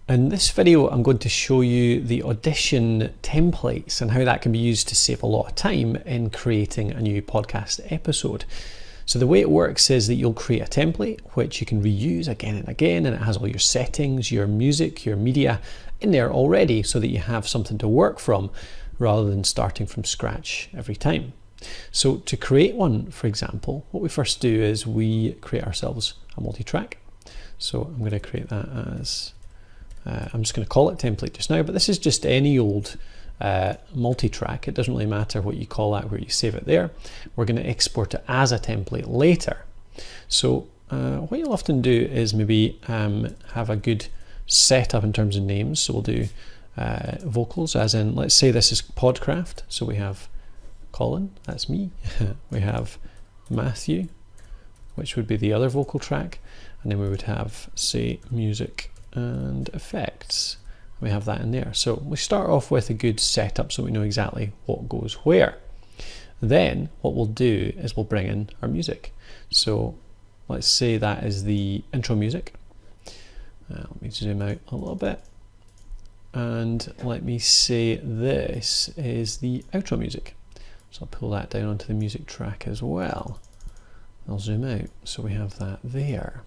In this video, I'm going to show you the Audition templates and how that can be used to save a lot of time in creating a new podcast episode. So the way it works is that you'll create a template which you can reuse again and again, and it has all your settings, your music, your media in there already so that you have something to work from rather than starting from scratch every time. So to create one, for example, what we first do is we create ourselves a multi-track. So I'm going to create that as I'm just going to call it template just now, but this is just any old multi-track. It doesn't really matter what you call that, where you save it there. We're going to export it as a template later. So what you'll often do is maybe have a good setup in terms of names. So we'll do vocals, as in, let's say this is Podcraft. So we have Colin, that's me. We have Matthew, which would be the other vocal track. And then we would have, say, music and effects. We have that in there. So we start off with a good setup so we know exactly what goes where. Then what we'll do is we'll bring in our music. So let's say that is the intro music. Let me zoom out a little bit. And let me say this is the outro music. So I'll pull that down onto the music track as well. I'll zoom out so we have that there.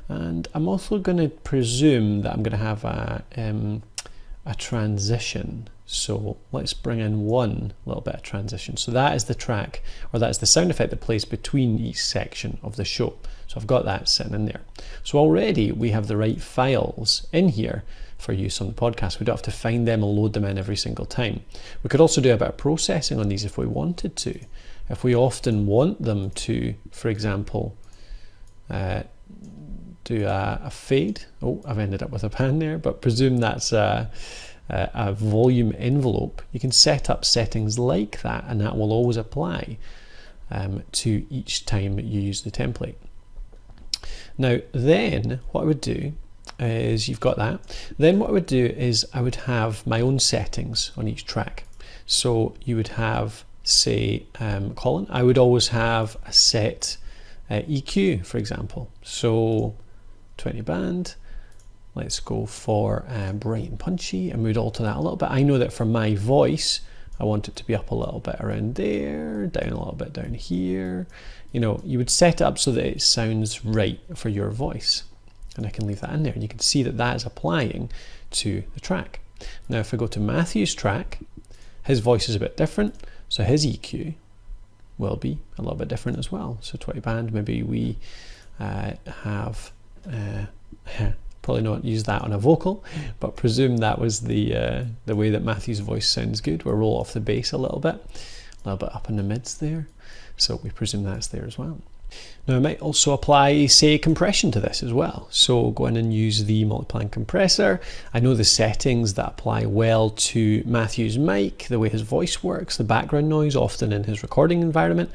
And I'm also going to presume that I'm going to have a transition. So let's bring in one little bit of transition. So that is the track, or that's the sound effect that plays between each section of the show. So I've got that sitting in there. So already we have the right files in here for use on the podcast. We don't have to find them and load them in every single time. We could also do a bit of processing on these if we wanted to. If we often want them to, for example, do a fade. Oh, I've ended up with a pan there, but presume that's a volume envelope. You can set up settings like that, and that will always apply to each time you use the template. Now, then what I would do is, you've got that. Then what I would do is I would have my own settings on each track. So you would have, say, Colin. I would always have a set EQ, for example. So 20 band, let's go for bright and punchy, and we'd alter that a little bit. I know that for my voice, I want it to be up a little bit around there, down a little bit down here. You know, you would set it up so that it sounds right for your voice. And I can leave that in there, and you can see that that is applying to the track. Now, if I go to Matthew's track, his voice is a bit different, so his EQ will be a little bit different as well. So 20 band, maybe we have probably not use that on a vocal, but presume that was the way that Matthew's voice sounds good. We'll roll off the bass a little bit up in the mids there. So we presume that's there as well. Now I might also apply, say, compression to this as well. So go in and use the multiplan compressor. I know the settings that apply well to Matthew's mic, the way his voice works, the background noise often in his recording environment.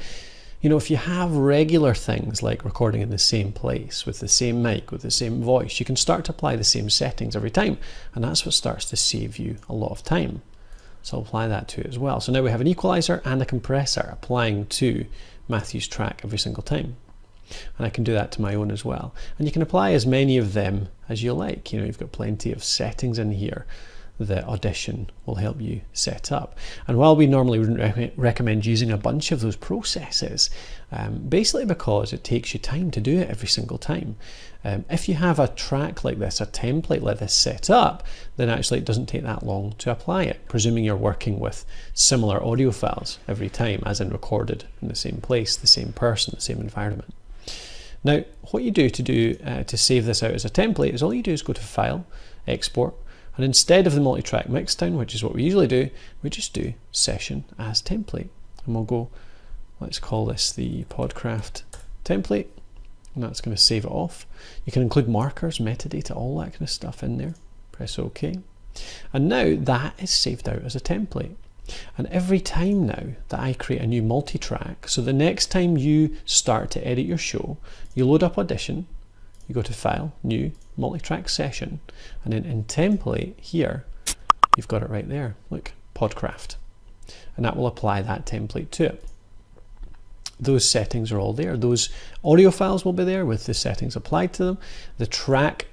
You know, if you have regular things like recording in the same place, with the same mic, with the same voice, you can start to apply the same settings every time. And that's what starts to save you a lot of time. So I'll apply that to it as well. So now we have an equalizer and a compressor applying to Matthew's track every single time. And I can do that to my own as well. And you can apply as many of them as you like. You know, you've got plenty of settings in here that Audition will help you set up. And while we normally wouldn't recommend using a bunch of those processes, basically because it takes you time to do it every single time. If you have a track like this, a template like this set up, then actually it doesn't take that long to apply it, presuming you're working with similar audio files every time, as in recorded in the same place, the same person, the same environment. Now, what you do to save this out as a template is all you do is go to File, Export, and instead of the multi-track mixdown, which is what we usually do, we just do Session as Template. And we'll go, let's call this the Podcraft template, and that's going to save it off. You can include markers, metadata, all that kind of stuff in there. Press OK. And now that is saved out as a template. And every time now that I create a new multi-track, so the next time you start to edit your show, you load up Audition, you go to File, New, Multi-Track Session, and then in Template here, you've got it right there. Look, Podcraft. And that will apply that template to it. Those settings are all there. Those audio files will be there with the settings applied to them. The track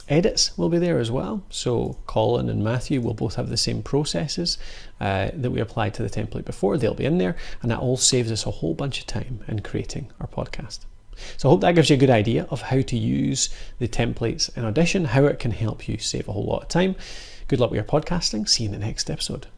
Edits will be there as well. So Colin and Matthew will both have the same processes that we applied to the template before. They'll be in there, and that all saves us a whole bunch of time in creating our podcast. So I hope that gives you a good idea of how to use the templates in Audition, how it can help you save a whole lot of time. Good luck with your podcasting. See you in the next episode.